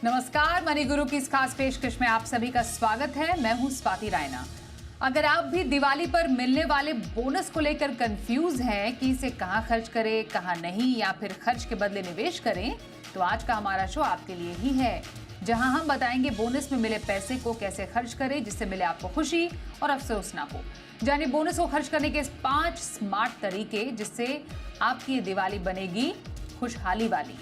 नमस्कार, मनी गुरु की इस खास पेशकश में आप सभी का स्वागत है। मैं हूं स्वाति रायना। अगर आप भी दिवाली पर मिलने वाले बोनस को लेकर कंफ्यूज हैं कि इसे कहां खर्च करें, कहां नहीं, या फिर खर्च के बदले निवेश करें, तो आज का हमारा शो आपके लिए ही है, जहां हम बताएंगे बोनस में मिले पैसे को कैसे खर्च करें जिससे मिले आपको खुशी और अफसोस ना हो। जानिए बोनस को खर्च करने के 5 स्मार्ट तरीके जिससे आपकी ये दिवाली बनेगी खुशहाली वाली।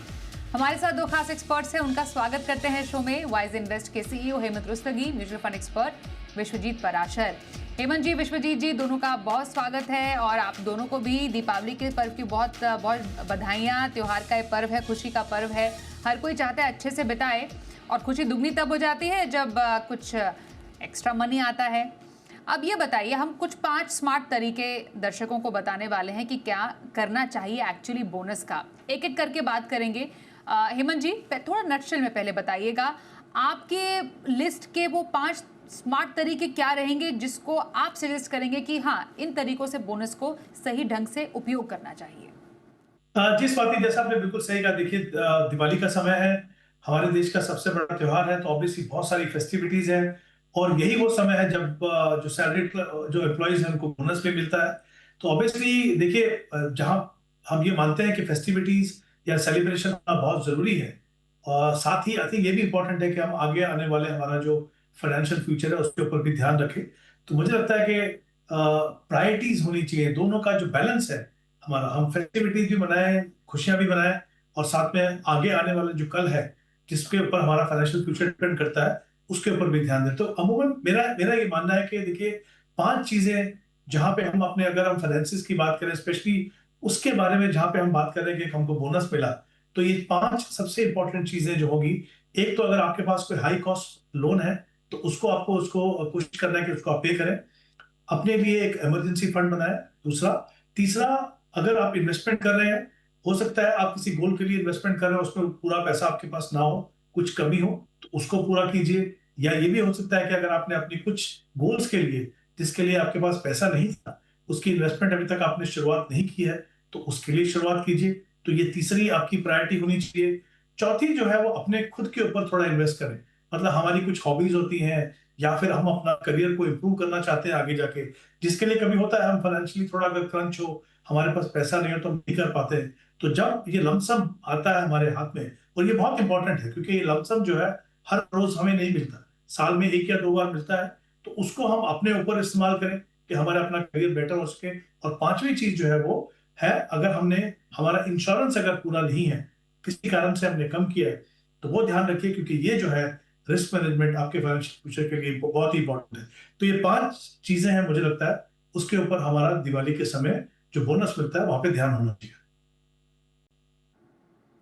हमारे साथ दो खास एक्सपर्ट्स हैं, उनका स्वागत करते हैं शो में। वाइज इन्वेस्ट के CEO Hemant Rustagi, mutual fund expert Vishwajeet Parashar. Hemant ji, Vishwajeet ji, दोनों का बहुत स्वागत है और आप दोनों को भी दीपावली के पर्व की बहुत बहुत बधाइयाँ। त्योहार का ये पर्व है, खुशी का पर्व है, हर कोई चाहता है अच्छे से बिताए और खुशी दुगनी तब हो जाती है जब कुछ एक्स्ट्रा मनी आता है। अब ये बताइए, हम कुछ 5 स्मार्ट तरीके दर्शकों को बताने वाले हैं कि क्या करना चाहिए एक्चुअली बोनस का। एक एक करके बात करेंगे। हेमंत जी, थोड़ा नटशेल में पहले बताइएगा, आपके लिस्ट के वो 5 स्मार्ट तरीके क्या रहेंगे जिसको आप सजेस्ट करेंगे कि हाँ, इन तरीकों से बोनस को सही ढंग से उपयोग करना चाहिए। जी स्वाति, जैसा आपने बिल्कुल सही कहा। देखिए, दिवाली का समय है, हमारे देश का सबसे बड़ा त्योहार है, तो ऑब्वियसली बहुत सारी फेस्टिविटीज हैं और यही वो समय है जब जो सैलरीड जो एम्प्लॉइज हैं उनको बोनस भी मिलता है। तो ऑब्वियसली देखिए, जहां हम ये मानते हैं कि फेस्टिविटीज या सेलिब्रेशन बहुत जरूरी है, और साथ ही आई थिंक ये भी इंपॉर्टेंट है कि हम आगे आने वाले हमारा जो फाइनेंशियल फ्यूचर है उसके ऊपर भी ध्यान रखें। तो मुझे लगता है कि प्रायोरिटीज होनी चाहिए, दोनों का जो बैलेंस है हमारा, हम फेस्टिविटीज भी मनाएं, खुशियां भी मनाएं, और साथ में आगे आने वाला जो कल है जिसके ऊपर हमारा फाइनेंशियल फ्यूचर डिपेंड करता है उसके ऊपर भी ध्यान दें। तो अमूमन मेरा मेरा ये मानना है कि देखिए, 5 चीजें जहां पे हम अपने, अगर हम फाइनेंसिस की बात करें स्पेशली उसके बारे में, जहां पे हम बात कर रहे हैं कि हमको बोनस मिला, तो ये 5 सबसे इंपॉर्टेंट चीजें जो होगी। एक तो अगर आपके पास कोई हाई कॉस्ट लोन है तो उसको कोशिश करना है कि उसको आप पे करें, अपने लिए एक इमरजेंसी फंड बनाएं। दूसरा, तीसरा, अगर आप इन्वेस्टमेंट कर रहे हैं, हो सकता है आप किसी गोल के लिए इन्वेस्टमेंट कर रहे हो, उसमें पूरा पैसा आपके पास ना हो, कुछ कमी हो, तो उसको पूरा कीजिए। या ये भी हो सकता है कि अगर आपने अपनी कुछ गोल्स के लिए, जिसके लिए आपके पास पैसा नहीं था, उसकी इन्वेस्टमेंट अभी तक आपने शुरुआत नहीं की है, तो उसके लिए शुरुआत कीजिए। तो ये तीसरी आपकी प्रायोरिटी होनी चाहिए। चौथी जो है वो अपने खुद के ऊपर थोड़ा इन्वेस्ट करें। मतलब हमारी कुछ हॉबीज होती हैं, या फिर हम अपना करियर को इम्प्रूव करना चाहते हैं आगे जाके, जिसके लिए कभी होता है हम फाइनेंशियली थोड़ा अगर क्रंच हो, हमारे पास पैसा नहीं हो तो हम नहीं कर पाते हैं। तो जब ये लमसम आता है हमारे हाथ में, और ये बहुत इंपॉर्टेंट है क्योंकि ये लमसम जो है हर रोज हमें नहीं मिलता, साल में 1 या 2 बार मिलता है, तो उसको हम अपने ऊपर इस्तेमाल करें कि हमारा अपना करियर बेटर हो सके। और पांचवी चीज जो है वो है, अगर हमने, हमारा इंश्योरेंस अगर पूरा नहीं है, किसी कारण से हमने कम किया है, तो वो ध्यान रखिए, क्योंकि ये जो है रिस्क मैनेजमेंट आपके फाइनेंशियल फ्यूचर के लिए बहुत ही इंपॉर्टेंट है। तो ये 5 चीजें हैं, मुझे लगता है उसके ऊपर हमारा दिवाली के समय जो बोनस मिलता है वहां पे ध्यान होना चाहिए।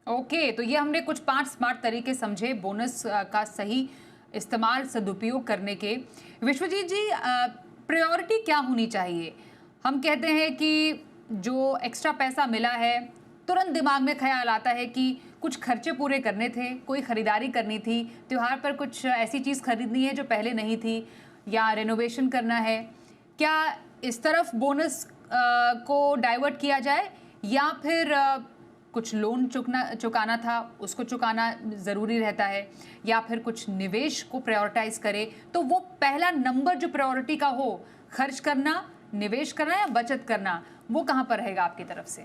ओके, तो ये हमने कुछ 5 स्मार्ट तरीके समझे बोनस का सही इस्तेमाल, सदुपयोग करने के। विश्वजीत जी, प्रायोरिटी क्या होनी चाहिए? हम कहते हैं कि जो एक्स्ट्रा पैसा मिला है, तुरंत दिमाग में ख्याल आता है कि कुछ खर्चे पूरे करने थे, कोई खरीदारी करनी थी, त्योहार पर कुछ ऐसी चीज़ खरीदनी है जो पहले नहीं थी, या रेनोवेशन करना है। क्या इस तरफ बोनस को डाइवर्ट किया जाए, या फिर कुछ लोन चुकाना था उसको चुकाना ज़रूरी रहता है, या फिर कुछ निवेश को प्रायोरिटाइज करे? तो वो पहला नंबर जो प्रायोरिटी का हो, खर्च करना, निवेश करना या बचत करना, वो कहाँ पर रहेगा आपकी तरफ से?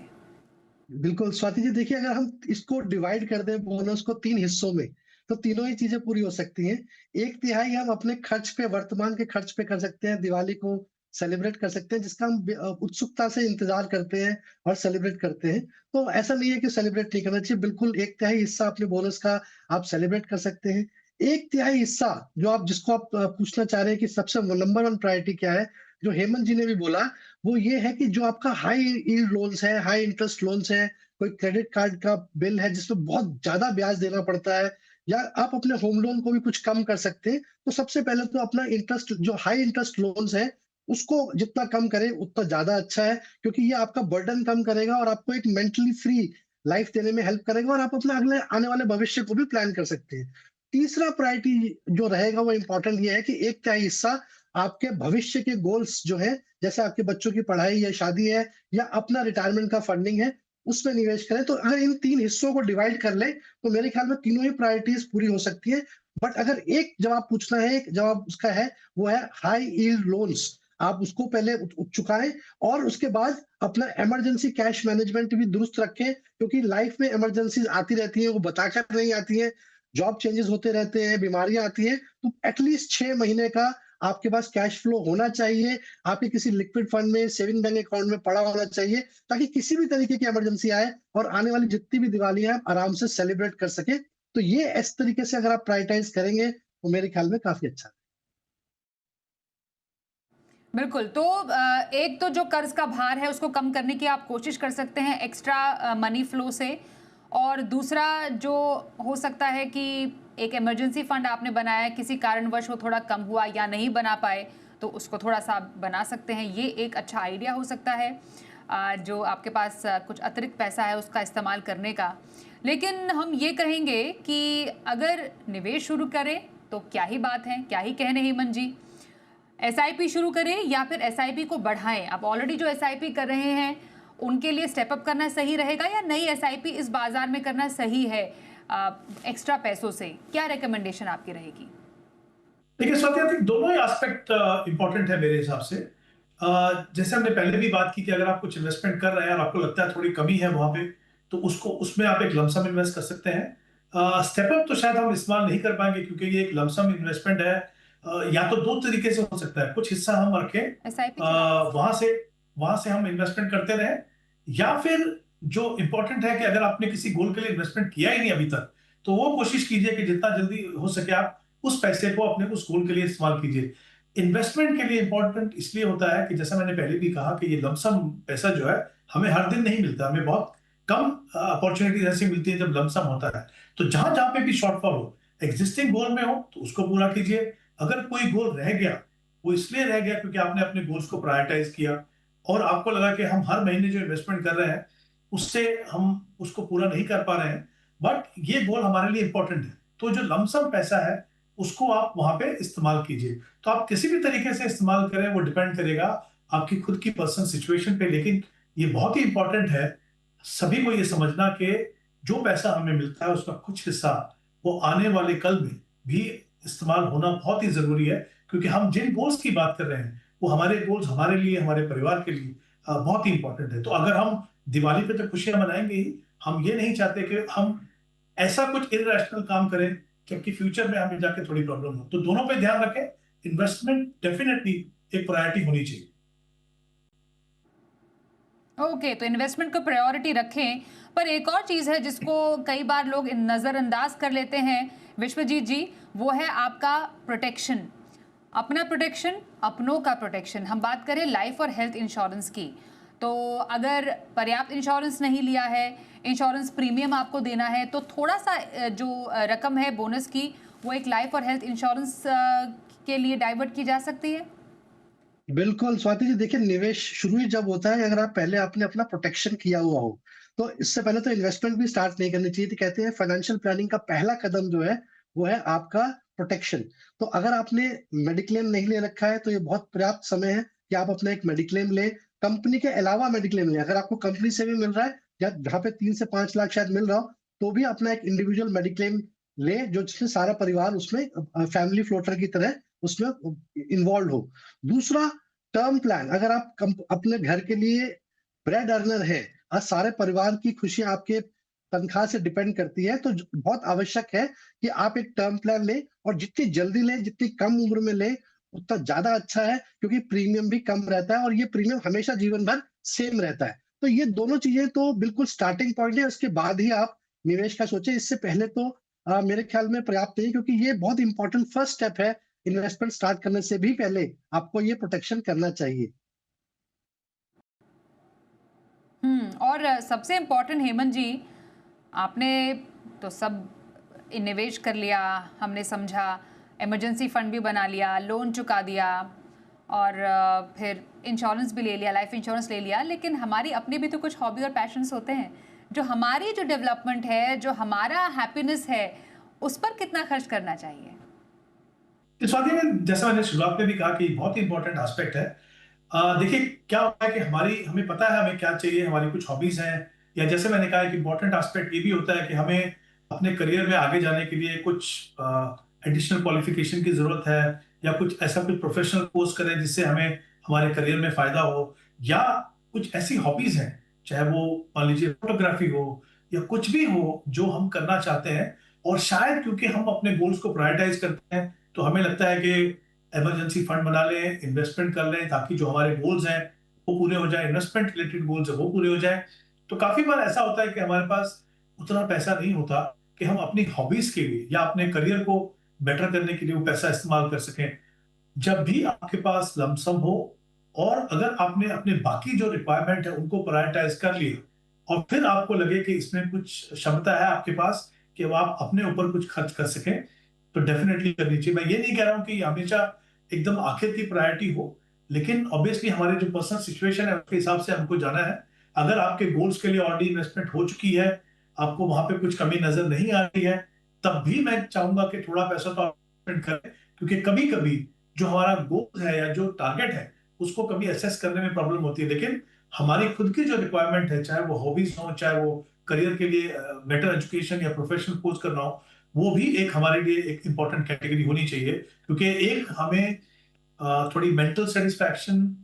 बिल्कुल, स्वाति जी, देखिए, अगर हम इसको डिवाइड कर दें बोनस को 3 हिस्सों में, तो तीनों ही चीज़ें पूरी हो सकती हैं। 1/3 हम अपने खर्च पे, वर्तमान के खर्च पे कर सकते हैं, दिवाली को सेलिब्रेट कर सकते हैं, जिसका हम उत्सुकता से इंतज़ार करते हैं और सेलिब्रेट करते हैं। तो ऐसा नहीं है कि सेलिब्रेट नहीं करना चाहिए, बिल्कुल 1/3 हिस्सा अपने बोनस का आप सेलिब्रेट कर सकते हैं। 1/3 हिस्सा जो आप, जिसको आप पूछना चाह रहे हैं कि सबसे नंबर 1 प्रायोरिटी क्या है, जो हेमंत जी ने भी बोला, वो ये है कि जो आपका हाई यील्ड लोन्स है, हाई इंटरेस्ट लोन्स है, कोई क्रेडिट कार्ड का बिल है जिसमें बहुत ज़्यादा ब्याज देना पड़ता है, या आप अपने होम लोन को भी कुछ कम कर सकते हैं। तो सबसे पहले तो अपना इंटरेस्ट, जो हाई इंटरेस्ट लोन्स है, उसको जितना कम करें उतना ज़्यादा अच्छा है, क्योंकि ये आपका बर्डन कम करेगा और आपको एक मेंटली फ्री लाइफ देने में हेल्प करेगा, और आप अपना अगले आने वाले भविष्य को भी प्लान कर सकते हैं। तीसरा प्रायोरिटी जो रहेगा वो इम्पोर्टेंट ये है कि 1/3 हिस्सा आपके भविष्य के गोल्स जो हैं, जैसे आपके बच्चों की पढ़ाई या शादी है, या अपना रिटायरमेंट का फंडिंग है, उसमें निवेश करें। तो अगर इन 3 हिस्सों को डिवाइड कर लें, तो मेरे ख्याल में तीनों ही प्रायोरिटीज़ पूरी हो सकती है। बट अगर एक जवाब पूछना है, एक जवाब उसका है, वो है हाई यील्ड लोन्स। आप उसको पहले चुकाएँ और उसके बाद अपना इमरजेंसी कैश मैनेजमेंट भी दुरुस्त रखें, क्योंकि लाइफ में इमरजेंसीज़ आती रहती हैं, वो बताकर नहीं आती हैं। जॉब चेंजेस होते रहते हैं, बीमारियाँ आती हैं, तो एटलीस्ट 6 महीने का आपके पास कैश फ्लो होना चाहिए। आपके किसी लिक्विड फंड में, सेविंग बैंक अकाउंट में पड़ा होना चाहिए, ताकि किसी भी तरीके की इमरजेंसी आए और आने वाली जितनी भी दिवाली है, आप आराम से सेलिब्रेट कर सकें। तो ये इस तरीके से अगर आप प्रायोरिटाइज़ करेंगे, तो मेरे ख्याल में काफ़ी अच्छा है। बिल्कुल। तो एक तो जो कर्ज का भार है उसको कम करने की आप कोशिश कर सकते हैं एक्स्ट्रा मनी फ्लो से, और दूसरा जो हो सकता है कि एक इमरजेंसी फंड आपने बनाया है, किसी कारणवश वो थोड़ा कम हुआ या नहीं बना पाए, तो उसको थोड़ा-सा आप बना सकते हैं। ये एक अच्छा आइडिया हो सकता है जो आपके पास कुछ अतिरिक्त पैसा है उसका इस्तेमाल करने का। लेकिन हम ये कहेंगे कि अगर निवेश शुरू करें तो क्या ही बात है, क्या ही कहने हेमंत जी। एसआईपी शुरू करें या फिर एसआईपी को बढ़ाएं? आप ऑलरेडी जो एसआईपी कर रहे हैं उनके लिए स्टेप अप करना सही रहेगा या नई एसआईपी इस बाजार में करना सही है एक्स्ट्रा पैसों से? क्या रिकमेंडेशन आपकी रहेगी? देखिए स्वाति, आई थिंक दोनों ही एस्पेक्ट इंपॉर्टेंट है मेरे हिसाब से। जैसे हमने पहले भी बात की कि अगर आप कुछ इन्वेस्टमेंट कर रहे हैं और आपको लगता है थोड़ी कमी है वहां पे, तो उसको उसमें आप एक लमसम इन्वेस्ट कर सकते हैं। स्टेप अप तो शायद हम इस्तेमाल नहीं कर पाएंगे क्योंकि ये एक लमसम इन्वेस्टमेंट है। या तो दो तरीके से हो सकता है, कुछ हिस्सा हम रखें, एसआईपी वहां से हम इन्वेस्टमेंट करते रहें, या फिर जो इंपॉर्टेंट है कि अगर आपने किसी गोल के लिए इन्वेस्टमेंट किया ही नहीं अभी तक, तो वो कोशिश कीजिए कि जितना जल्दी हो सके आप उस पैसे को अपने उस गोल के लिए इस्तेमाल कीजिए। इन्वेस्टमेंट के लिए इंपॉर्टेंट इसलिए होता है कि जैसा मैंने पहले भी कहा कि ये लमसम पैसा जो है हमें हर दिन नहीं मिलता, हमें बहुत कम अपॉर्चुनिटीज ऐसी मिलती है जब लमसम होता है। तो जहां जहां पे भी शॉर्टफॉल हो, एग्जिस्टिंग गोल में हो तो उसको पूरा कीजिए। अगर कोई गोल रह गया, वो इसलिए रह गया क्योंकि आपने अपने गोल्स को प्रायोरिटाइज किया और आपको लगा कि हम हर महीने जो इन्वेस्टमेंट कर रहे हैं उससे हम उसको पूरा नहीं कर पा रहे हैं, बट ये गोल हमारे लिए इंपॉर्टेंट है, तो जो लमसम पैसा है उसको आप वहां पे इस्तेमाल कीजिए। तो आप किसी भी तरीके से इस्तेमाल करें वो डिपेंड करेगा आपकी खुद की पर्सनल सिचुएशन पे, लेकिन ये बहुत ही इंपॉर्टेंट है सभी को ये समझना कि जो पैसा हमें मिलता है उसका कुछ हिस्सा वो आने वाले कल में भी इस्तेमाल होना बहुत ही जरूरी है, क्योंकि हम जिन गोल्स की बात कर रहे हैं वो हमारे गोल्स हमारे लिए, हमारे परिवार के लिए बहुत ही इंपॉर्टेंट है। तो अगर हम दिवाली पे तो खुशियां मनाएंगे ही, हम ये नहीं चाहते कि हम ऐसा कुछ इररेशनल काम करें जबकि फ्यूचर में हमें जाके थोड़ी प्रॉब्लम हो। तो दोनों पे ध्यान रखें, इन्वेस्टमेंट डेफिनेटली एक प्रायोरिटी होनी चाहिए। ओके, तो इन्वेस्टमेंट को प्रायोरिटी रखें। पर एक और चीज़ है जिसको कई बार लोग नज़रअंदाज कर लेते हैं विश्वजीत जी, वो है आपका प्रोटेक्शन। अपना प्रोटेक्शन, अपनों का प्रोटेक्शन। हम बात करें लाइफ और हेल्थ इंश्योरेंस की, तो अगर पर्याप्त इंश्योरेंस नहीं लिया है, इंश्योरेंस प्रीमियम आपको देना है, तो थोड़ा सा जो रकम है बोनस की वो एक लाइफ और हेल्थ इंश्योरेंस के लिए डाइवर्ट की जा सकती है। बिल्कुल, स्वाति जी, देखिए निवेश शुरू ही जब होता है अगर आप पहले आपने अपना प्रोटेक्शन किया हुआ हो, तो इससे पहले तो इन्वेस्टमेंट भी स्टार्ट नहीं करनी चाहिए। तो कहते हैं फाइनेंशियल प्लानिंग का पहला कदम जो है, वो है आपका प्रोटेक्शन। तो अगर आपने मेडिक्लेम नहीं ले रखा है, तो ये बहुत पर्याप्त समय है कि आप अपना एक मेडिक्लेम लें। कंपनी के अलावा मेडिक्लेम लें। अगर आपको कंपनी से भी मिल रहा है या जहाँ पे 3 से 5 लाख शायद मिल रहा हो, तो भी अपना एक इंडिविजुअल मेडिक्लेम लें, जो जिसमें सारा परिवार उसमें फैमिली फ्लोटर की तरह उसमें इन्वॉल्व हो। दूसरा, टर्म प्लान। अगर आप अपने घर के लिए ब्रेड अर्नर है और सारे परिवार की खुशी आपके तनख्वाह से डिपेंड करती है, तो बहुत आवश्यक है कि आप एक टर्म प्लान लें, और जितनी जल्दी लें, जितनी कम उम्र में लें, उतना ज्यादा अच्छा है, क्योंकि प्रीमियम भी कम रहता है और ये प्रीमियम हमेशा जीवन भर सेम रहता है। तो ये दोनों चीजें तो बिल्कुल स्टार्टिंग पॉइंट है, उसके बाद ही आप निवेश का सोचें। इससे पहले तो मेरे ख्याल में पर्याप्त नहीं, क्योंकि ये बहुत इंपॉर्टेंट फर्स्ट स्टेप है। इन्वेस्टमेंट स्टार्ट करने से भी पहले आपको ये प्रोटेक्शन करना चाहिए। और सबसे इम्पोर्टेंट हेमंत जी, आपने तो सब निवेश कर लिया, हमने समझा, इमरजेंसी फंड भी बना लिया, लोन चुका दिया, और फिर इंश्योरेंस भी ले लिया, लाइफ इंश्योरेंस ले लिया, लेकिन हमारी अपनी भी तो कुछ हॉबी और पैशंस होते हैं। जो हमारी जो डेवलपमेंट है, जो हमारा हैप्पीनेस है, उस पर कितना खर्च करना चाहिए? इस वाकई में जैसा मैंने शुरुआत में भी कहा कि बहुत ही इंपॉर्टेंट एस्पेक्ट है। देखिए क्या होता है कि हमें पता है हमें क्या चाहिए, हमारी कुछ हॉबीज हैं, या जैसे मैंने कहा कि इंपॉर्टेंट एस्पेक्ट ये भी होता है कि हमें अपने करियर में आगे जाने के लिए कुछ एडिशनल क्वालिफिकेशन की जरूरत है, या कुछ ऐसा कुछ प्रोफेशनल कोर्स करें जिससे हमें हमारे करियर में फायदा हो, या कुछ ऐसी हॉबीज हैं, चाहे वो मान लीजिए फोटोग्राफी हो या कुछ भी हो जो हम करना चाहते हैं, और शायद क्योंकि हम अपने गोल्स को प्रायोरिटाइज करते हैं तो हमें लगता है कि इमरजेंसी फंड बना लें, इन्वेस्टमेंट कर लें, ताकि जो हमारे गोल्स हैं वो पूरे हो जाए, इन्वेस्टमेंट रिलेटेड गोल्स है वो पूरे हो जाए। तो काफी बार ऐसा होता है कि हमारे पास उतना पैसा नहीं होता कि हम अपनी हॉबीज के लिए या अपने करियर को बेटर करने के लिए वो पैसा इस्तेमाल कर सकें। जब भी आपके पास लमसम हो, और अगर आपने अपने बाकी जो रिक्वायरमेंट है उनको प्रायोरिटाइज कर लिया, और फिर आपको लगे कि इसमें कुछ क्षमता है आपके पास कि वो आप अपने ऊपर कुछ खर्च कर सकें, तो डेफिनेटली करनी चाहिए। मैं ये नहीं कह रहा हूं कि हमेशा एकदम आखिर की प्रायोरिटी हो, लेकिन ऑब्वियसली हमारे जो पर्सनल सिचुएशन है उसके हिसाब से हमको जाना है। अगर आपके गोल्स के लिए ऑलरेडी इन्वेस्टमेंट हो चुकी है, आपको वहां पे कुछ कमी नजर नहीं आ रही है, तब भी मैं चाहूंगा कि थोड़ा पैसा तो आप spend करें, क्योंकि कभी कभी जो हमारा गोल है या जो टारगेट है उसको कभी असेस करने में प्रॉब्लम होती है, लेकिन हमारी खुद की जो रिक्वायरमेंट है, चाहे वो हॉबीज हो, चाहे वो करियर के लिए बेटर एजुकेशन या प्रोफेशनल कोर्स करना हो, वो भी एक हमारे लिए एक इंपॉर्टेंट कैटेगरी होनी चाहिए। क्योंकि एक हमें थोड़ी मेंटल सेटिस्फैक्शन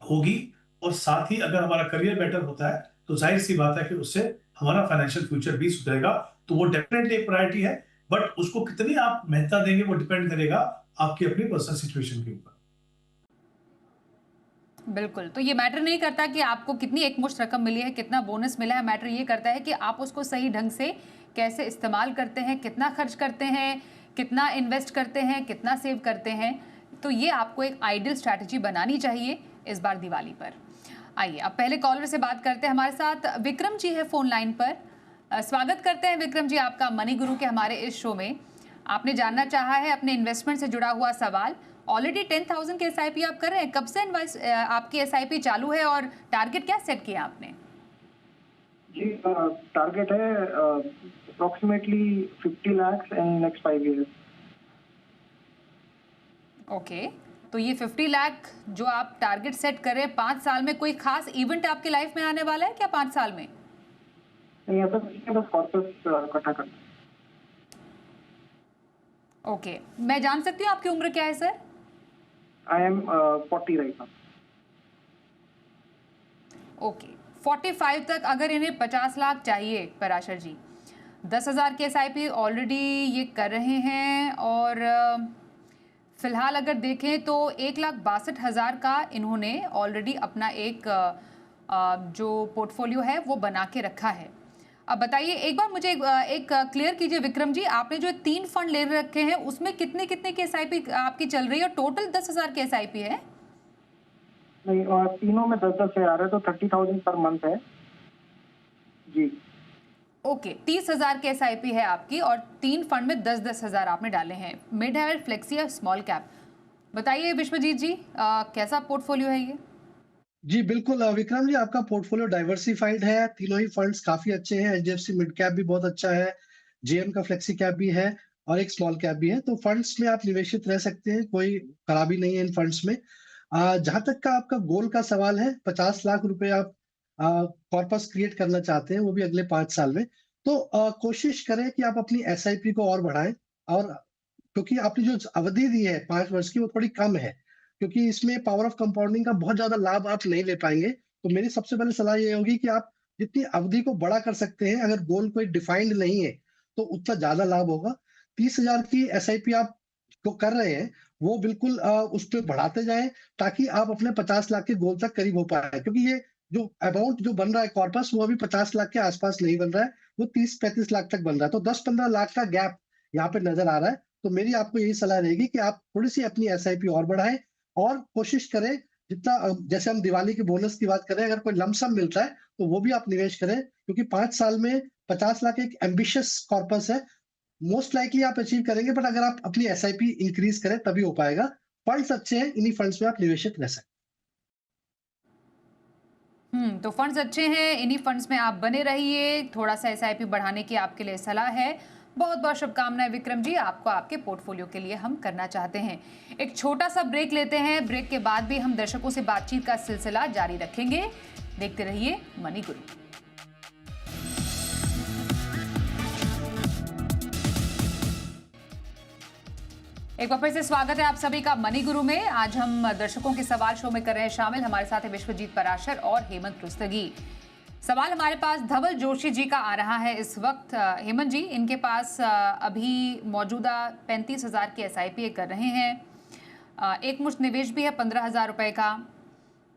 होगी, और साथ ही अगर हमारा करियर बेटर होता है तो जाहिर सी बात है कि उससे हमारा फाइनेंशियल फ्यूचर भी सुधरेगा। तो वो डेफिनेटली एक प्रायोरिटी है, बट उसको कितनी आप महत्ता देंगे वो डिपेंड करेगा आपकी अपनी पर्सनल सिचुएशन के ऊपर। बिल्कुल, तो ये मैटर नहीं करता कि आपको कितनी एकमुश्त रकम मिली है, कितना बोनस मिला है। मैटर ये करता है कि आप उसको सही ढंग से कैसे इस्तेमाल करते हैं, कितना खर्च करते हैं, कितना इन्वेस्ट करते हैं, कितना सेव करते हैं। तो ये आपको एक आइडियल स्ट्रैटेजी बनानी चाहिए इस बार दिवाली पर। आइए अब पहले कॉलर से बात करते हैं। हमारे साथ विक्रम जी है फोन लाइन पर। स्वागत करते हैं विक्रम जी आपका मनी गुरु के हमारे इस शो में। आपने जानना चाहा है अपने इन्वेस्टमेंट से जुड़ा हुआ सवाल। ऑलरेडी 10,000 की एसआईपी आप कर रहे हैं, कब से आपकी एसआईपी चालू है और टारगेट क्या सेट किया आपने? जी टारगेट है approximately 50 lakhs in next 5 years। Okay, तो ये 50 लाख जो आप टारगेट सेट कर रहे हैं 5 साल में, कोई खास इवेंट आपकी लाइफ में आने वाला है क्या 5 साल में? नहीं, बस कॉर्पस इकट्ठा करना। ओके, मैं जान सकती हूँ आपकी उम्र क्या है sir? I am 40 right now. Okay, 45 तक अगर इन्हें 50 लाख चाहिए पराशर जी, 10,000 की एसआईपी ऑलरेडी ये कर रहे हैं, और फिलहाल अगर देखें तो 1,62,000 का इन्होंने ऑलरेडी अपना एक जो पोर्टफोलियो है वो बना के रखा है। अब बताइए एक बार मुझे एक क्लियर कीजिए विक्रम जी, आपने जो 3 फंड ले रखे हैं उसमें कितने कितने की एसआईपी आपकी चल रही है, और टोटल 10,000 की एसआईपी है? नहीं, तीनों में 10-10 से आ रहा है, तो 30,000 पर मंथ है जी। ओके, 30,000 की एसआईपी है आपकी, और 3 फंड में 10-10 हज़ार आपने डाले हैं, मिड है, फ्लेक्सी या स्मॉल कैप। बताइए विश्वजीत जी कैसा पोर्टफोलियो है ये? जी बिल्कुल विक्रम जी, आपका पोर्टफोलियो डाइवर्सिफाइड है। तीनों ही फंड्स काफी अच्छे हैं। एचडीएफसी मिड कैप भी बहुत अच्छा है, जेएम का फ्लेक्सी कैप भी है, और एक स्मॉल कैप भी है। तो फंड्स में आप निवेशित रह सकते हैं, कोई खराबी नहीं है इन फंड्स में। जहां तक का आपका गोल का सवाल है, 50 लाख रुपए आप कॉर्पस क्रिएट करना चाहते हैं, वो भी अगले 5 साल में। तो कोशिश करें कि आप अपनी एसआईपी को और बढ़ाएं, और क्योंकि आपने जो अवधि दी है 5 वर्ष की वो थोड़ी कम है, क्योंकि इसमें पावर ऑफ कंपाउंडिंग का बहुत ज्यादा लाभ आप नहीं ले पाएंगे। तो मेरी सबसे पहले सलाह ये होगी कि आप जितनी अवधि को बड़ा कर सकते हैं, अगर गोल कोई डिफाइंड नहीं है तो उतना ज्यादा लाभ होगा। 30,000 की एसआईपी आप जो कर रहे हैं वो बिल्कुल उस पर बढ़ाते जाएं, ताकि आप अपने 50 लाख के गोल तक करीब हो पाए। क्योंकि ये जो अमाउंट जो बन रहा है कॉर्पस, वो अभी 50 लाख के आसपास नहीं बन रहा है, वो 30-35 लाख तक बन रहा है। तो 10-15 लाख का गैप यहाँ पे नजर आ रहा है। तो मेरी आपको यही सलाह रहेगी कि आप थोड़ी सी अपनी एसआईपी और बढ़ाएं, और कोशिश करें जितना जैसे हम दिवाली के बोनस की बात करें, अगर कोई लमसम मिल रहा है तो वो भी आप निवेश करें, क्योंकि 5 साल में 50 लाख एक एम्बिशियस कॉर्पस है। मोस्ट लाइकली आप अचीव करेंगे, बट अगर आप अपनी एसआईपी इंक्रीज करें तभी हो पाएगा। फंड्स अच्छे हैं, इन्हीं फंड्स में आप निवेशित रह सकते तो फंड्स अच्छे हैं, इन्हीं फंड्स में आप बने रहिए। थोड़ा सा एसआईपी बढ़ाने की आपके लिए सलाह है। बहुत बहुत शुभकामनाएं विक्रम जी, आपको आपके पोर्टफोलियो के लिए हम करना चाहते हैं। एक छोटा सा ब्रेक लेते हैं, ब्रेक के बाद भी हम दर्शकों से बातचीत का सिलसिला जारी रखेंगे। देखते रहिए मनी गुरु। एक बार फिर से स्वागत है आप सभी का मनी गुरु में। आज हम दर्शकों के सवाल शो में कर रहे हैं शामिल। हमारे साथ है विश्वजीत पराशर और हेमंत रुस्तगी। सवाल हमारे पास धवल जोशी जी का आ रहा है इस वक्त। हेमंत जी, इनके पास अभी मौजूदा 35,000 की SIP कर रहे हैं। एक मुश्त निवेश भी है 15,000 रुपए का,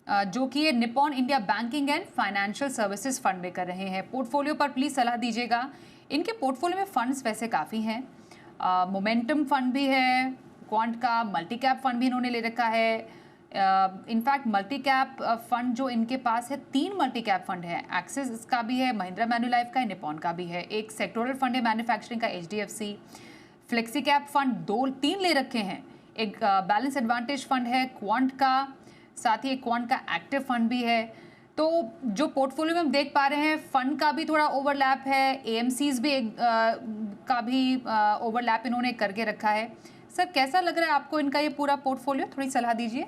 जो कि ये Nippon India banking and financial services fund में कर रहे हैं। पोर्टफोलियो पर प्लीज सलाह दीजिएगा। इनके पोर्टफोलियो में फंड्स वैसे काफ़ी हैं। मोमेंटम फंड भी है, क्वांट का मल्टी कैप फंड भी इन्होंने ले रखा है। इनफैक्ट मल्टी कैप फंड जो इनके पास है, 3 मल्टी कैप फंड है। एक्सिस का भी है, महिंद्रा मैन्युलाइफ का है, निप्पॉन का भी है। एक सेक्टोरल फंड है मैन्युफैक्चरिंग का, HDFC। फ्लेक्सी कैप फंड 2-3 ले रखे हैं। एक बैलेंस एडवांटेज फंड है क्वांट का, साथ ही एक क्वांट का एक्टिव फंड भी है। तो जो पोर्टफोलियो में हम देख पा रहे हैं, फंड का भी थोड़ा ओवरलैप है, AMCs भी का भी ओवरलैप इन्होंने करके रखा है। सर, कैसा लग रहा है आपको इनका ये पूरा पोर्टफोलियो? थोड़ी सलाह दीजिए।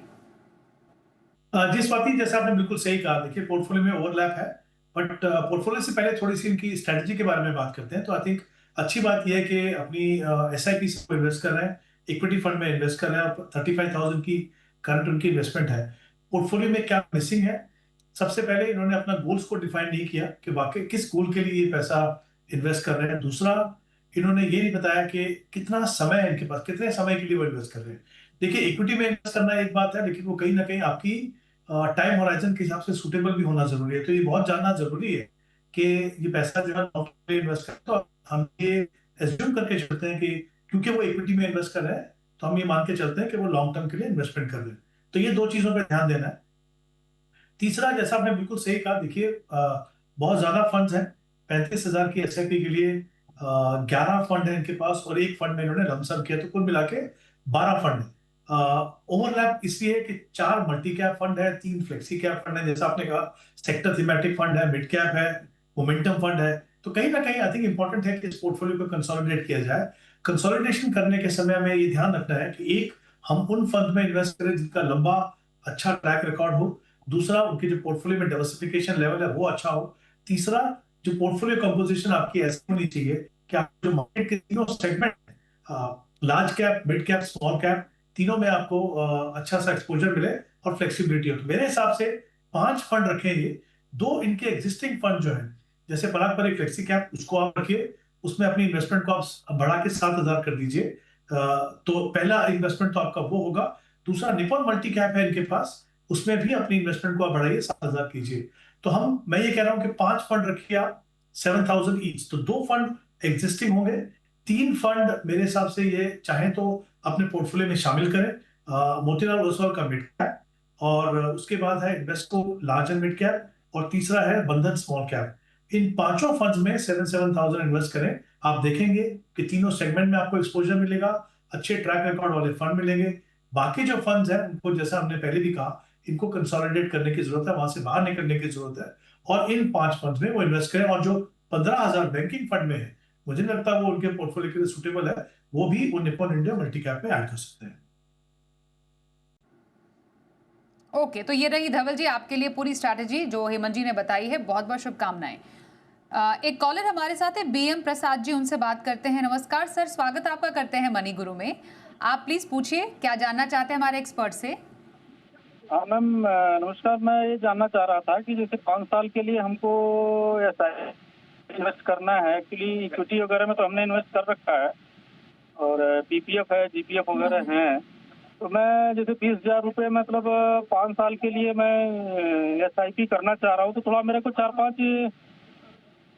जी स्वाति, जैसा आपने बिल्कुल सही कहा, देखिए पोर्टफोलियो में ओवरलैप है, बट पोर्टफोलियो से पहले थोड़ी सी इनकी स्ट्रेटजी के बारे में बात करते हैं। तो आई थिंक अच्छी बात यह है कि अपनी SIP से इन्वेस्ट कर रहे हैं, इक्विटी फंड में इन्वेस्ट कर रहे हैं। 35,000 की करंट उनकी इन्वेस्टमेंट है। पोर्टफोलियो में क्या मिसिंग है? सबसे पहले इन्होंने अपना गोल्स को डिफाइन नहीं किया कि वाकई किस गोल के लिए ये पैसा इन्वेस्ट कर रहे हैं। दूसरा, इन्होंने ये नहीं बताया कि कितना समय है इनके पास, कितने समय के लिए वो इन्वेस्ट कर रहे हैं। देखिए, इक्विटी में इन्वेस्ट करना एक बात है, लेकिन वो कहीं ना कहीं आपकी टाइम होराइजन के हिसाब से सुटेबल भी होना जरूरी है। तो ये बहुत जानना जरूरी है कि ये पैसा जो है लॉन्ग टर्म में इन्वेस्ट करें। तो हम ये एज्यूम करके चलते हैं कि क्योंकि वो इक्विटी में इन्वेस्ट कर रहे हैं, तो हम ये मान के चलते हैं कि वो लॉन्ग टर्म के लिए इन्वेस्टमेंट कर रहे हैं। तो ये 2 चीजों पर ध्यान देना है। तीसरा, जैसा आपने बिल्कुल सही कहा, देखिए बहुत ज्यादा फंड्स हैं। 35,000 की SIP के लिए 11 फंड है इनके पास, और एक फंड में इन्होंने लमसम किया, तो कुल मिला के 12 फंड है। ओवरलैप इसलिए है कि 4 मल्टी कैप फंड है, 3 फ्लेक्सी कैप फंड है, जैसा आपने कहा, सेक्टर थीमेटिक फंड है, मिड कैप है, मोमेंटम फंड है। तो कहीं ना कहीं आई थिंक इंपॉर्टेंट है कि इस पोर्टफोलियो को कंसोलिडेट किया जाए। कंसोलिडेशन करने के समय में ये ध्यान रखना है कि एक, हम उन फंड में इन्वेस्ट करें जिनका लंबा अच्छा ट्रैक रिकॉर्ड हो। दूसरा, उनके जो पोर्टफोलियो में डाइवर्सिफिकेशन लेवल है वो अच्छा हो। तीसरा, जो पोर्टफोलियो कंपोजिशन आपकी ऐसी होनी चाहिए कि आप जो मार्केट के तीनों segment, large cap, mid cap, small cap, तीनों में आपको अच्छा सा एक्सपोजर मिले और फ्लेक्सिबिलिटी हो। तो मेरे हिसाब से 5 फंड रखेंगे। 2 इनके एग्जिस्टिंग फंड जो है, जैसे पराग पर एक फ्लेक्सी कैप, उसको आप रखिए, उसमें अपनी इन्वेस्टमेंट को आप बढ़ा के 7,000 कर दीजिए। तो पहला इन्वेस्टमेंट तो आपका वो होगा। दूसरा, निप्पॉन मल्टी कैप है इनके पास, उसमें भी अपनी इन्वेस्टमेंट को आप बढ़ाइए, 7,000 कीजिए। तो मैं ये कह रहा हूं कि 5 फंड रखिए आप, 7,000 ईच। तो 2 फंड एग्जिस्टिंग होंगे, 3 फंड मेरे हिसाब से ये चाहे तो अपने पोर्टफोलियो में शामिल करें। मोतीलाल ओसवाल का मिड कैप, और उसके बाद है Invesco large and mid cap, और तीसरा है बंधन स्मॉल कैप। इन 5 फंड्स में 7,000 इन्वेस्ट करें। आप देखेंगे कि तीनों सेगमेंट में आपको एक्सपोजर मिलेगा, अच्छे ट्रैक रिकॉर्ड वाले फंड मिलेंगे। बाकी जो फंड्स हैं उनको, जैसा हमने पहले भी कहा, इनको कंसोलिडेट करने की जरूरत है, वहां से बाहर निकलने की जरूरत है, और इन 5 फंड्स में वो इन्वेस्ट करें। और जो 15,000 बैंकिंग फंड में है, मुझे नहीं लगता वो उनके पोर्टफोलियो के लिए सुटेबल है, वो भी वो निप्पॉन इंडिया मल्टी कैप में ऐड कर सकते हैं। ओके, तो ये रही धवल जी आपके लिए पूरी स्ट्रैटेजी जो हेमंत जी ने बताई है। बहुत बहुत शुभकामनाएं। एक कॉलर हमारे साथ है, BM प्रसाद जी, उनसे बात करते हैं। नमस्कार सर, स्वागत आपका करते हैं मनी गुरु में। आप प्लीज पूछिए, क्या जानना चाहते हैं हमारे एक्सपर्ट से? हाँ मैम, नमस्कार। मैं ये जानना चाह रहा था कि जैसे 5 साल के लिए हमको ऐसा इन्वेस्ट करना है। एक्चुअली इक्विटी वगैरह में तो हमने इन्वेस्ट कर रखा है, और PPF है, GPF वगैरह हैं। तो मैं जैसे 20,000 रुपये मतलब 5 साल के लिए मैं SIP करना चाह रहा हूँ। तो थोड़ा मेरे को 4-5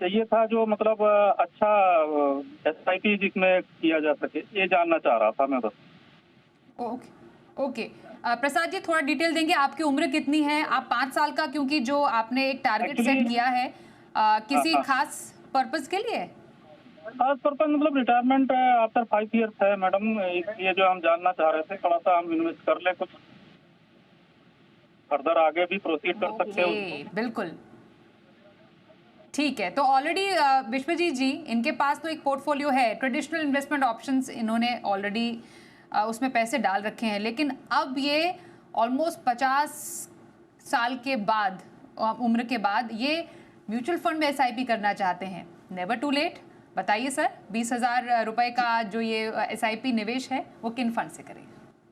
चाहिए था जो मतलब अच्छा SIP जिसमें किया जा सके, ये जानना चाह रहा था मैं बस। ओके ओके, प्रसाद जी थोड़ा डिटेल देंगे, आपकी उम्र कितनी है? आप 5 साल का, क्योंकि जो आपने एक टारगेट सेट किया है, किसी खास पर्पस के लिए? खास पर्पस मतलब रिटायरमेंट आफ्टर 5 ईयर्स है मैडम। ये जो हम जानना चाह रहे थे, थोड़ा सा हम इन्वेस्ट कर ले, कुछ फर्दर आगे भी प्रोसीड कर सकते हैं। बिल्कुल ठीक है। तो ऑलरेडी विश्वजीत जी, इनके पास तो एक पोर्टफोलियो है, ट्रेडिशनल इन्वेस्टमेंट ऑप्शंस इन्होंने ऑलरेडी उसमें पैसे डाल रखे हैं, लेकिन अब ये ऑलमोस्ट 50 साल के बाद, उम्र के बाद, ये म्यूचुअल फंड में SIP करना चाहते हैं। नेवर टू लेट, बताइए सर, 20,000 रुपए का जो ये SIP निवेश है वो किन फंड से करें?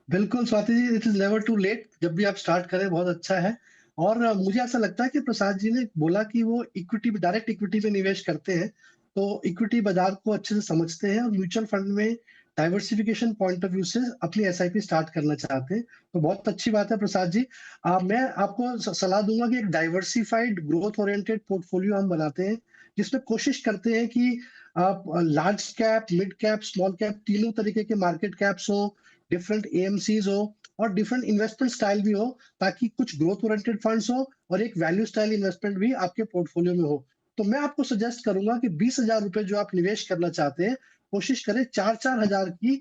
बिल्कुल Swati ji, it is never too late. जब भी आप स्टार्ट करें बहुत अच्छा है। और मुझे ऐसा लगता है कि प्रसाद जी ने बोला कि वो इक्विटी में, डायरेक्ट इक्विटी में निवेश करते हैं, तो इक्विटी बाजार को अच्छे से समझते हैं और म्यूचुअल फंड में डाइवर्सिफिकेशन पॉइंट ऑफ व्यू से अपनी SIP स्टार्ट करना चाहते हैं। तो बहुत अच्छी बात है प्रसाद जी। मैं आपको सलाह दूंगा कि एक डाइवर्सिफाइड ग्रोथ ओरिएंटेड पोर्टफोलियो हम बनाते हैं, जिसमें कोशिश करते हैं कि आप large cap, mid cap, small cap, तीनों तरीके के मार्केट कैप्स हो, डिफरेंट AMCs हो और डिफरेंट इन्वेस्टमेंट स्टाइल भी हो, ताकि कुछ ग्रोथ ओरिएंटेड फंड्स हो और एक वैल्यू स्टाइल इन्वेस्टमेंट भी आपके पोर्टफोलियो में हो। तो मैं आपको सजेस्ट करूंगा कि 20,000 रुपए जो आप निवेश करना चाहते हैं, कोशिश करें 4-4 हजार की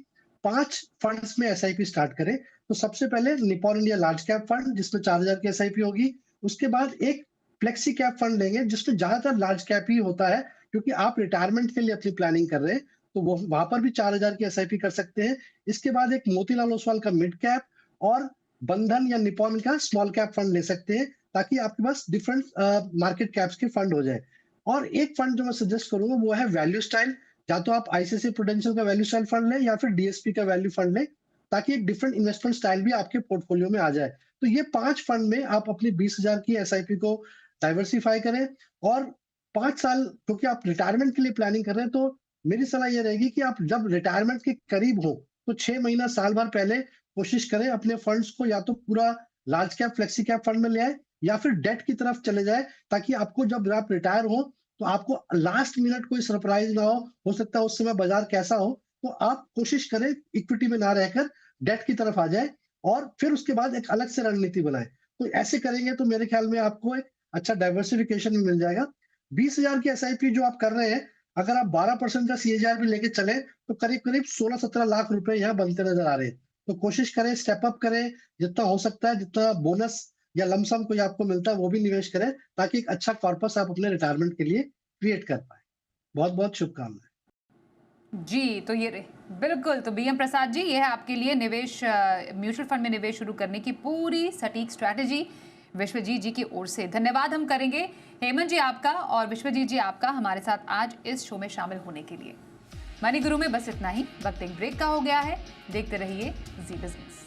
5 फंड्स में SIP स्टार्ट करें। तो सबसे पहले Nippon India large cap fund, जिसमें 4,000 की SIP होगी। उसके बाद एक फ्लेक्सी कैप फंड लेंगे, जिसमें ज्यादातर लार्ज कैप ही होता है, क्योंकि आप रिटायरमेंट के लिए अपनी प्लानिंग कर रहे हैं, तो वो वहां पर भी 4,000 की SIP कर सकते हैं। इसके बाद एक मोतीलाल ओसवाल का मिड कैप और बंधन या निपॉन का स्मॉल कैप फंड ले सकते हैं, ताकि आपके पास डिफरेंट मार्केट कैप्स के फंड हो जाए। और एक फंड जो मैं सजेस्ट करूंगा वो है वैल्यू स्टाइल। या तो आप ICICI प्रूडेंशियल का वैल्यू स्टाइल फंड लें या फिर DSP का वैल्यू फंड लें, ताकि एक डिफरेंट इन्वेस्टमेंट स्टाइल भी आपके पोर्टफोलियो में आ जाए। तो ये 5 फंड में आप अपनी 20,000 की SIP को डाइवर्सिफाई करें। और 5 साल, क्योंकि आप रिटायरमेंट के लिए प्लानिंग कर रहे हैं, तो मेरी सलाह ये रहेगी कि आप जब रिटायरमेंट के करीब हो, तो 6 महीना साल भर पहले कोशिश करें अपने फंड्स को या तो पूरा large cap flexi cap fund में ले आए या फिर डेट की तरफ चले जाए, ताकि आपको जब आप रिटायर हो तो आपको लास्ट मिनट कोई सरप्राइज ना हो सकता है उस समय बाजार कैसा हो। तो आप कोशिश करें इक्विटी में ना रहकर डेट की तरफ आ जाए और फिर उसके बाद एक अलग से रणनीति बनाए। तो ऐसे करेंगे तो मेरे ख्याल में आपको एक अच्छा डाइवर्सिफिकेशन भी मिल जाएगा। 20,000 की SIP जो आप कर रहे हैं, अगर आप 12% का CAGR भी लेके चले, तो करीब करीब 16-17 लाख रुपए यहाँ बनते नजर आ रहे हैं। तो कोशिश करें, स्टेप अप करें, जितना हो सकता है, जितना बोनस या लमसम कोई आपको मिलता है वो भी निवेश करें, ताकि एक अच्छा कॉर्पस आप अपने रिटायरमेंट के लिए क्रिएट कर पाए। बहुत बहुत शुभकामनाएं। जी, तो ये बिल्कुल, तो BM प्रसाद जी, ये है आपके लिए निवेश, म्यूचुअल फंड में निवेश शुरू करने की पूरी सटीक स्ट्रैटेजी विश्वजीत जी की ओर से। धन्यवाद हम करेंगे हेमंत जी आपका और विश्वजीत जी आपका हमारे साथ आज इस शो में शामिल होने के लिए। मनी गुरु में बस इतना ही, वक्त एक ब्रेक का हो गया है। देखते रहिए जी बिजनेस।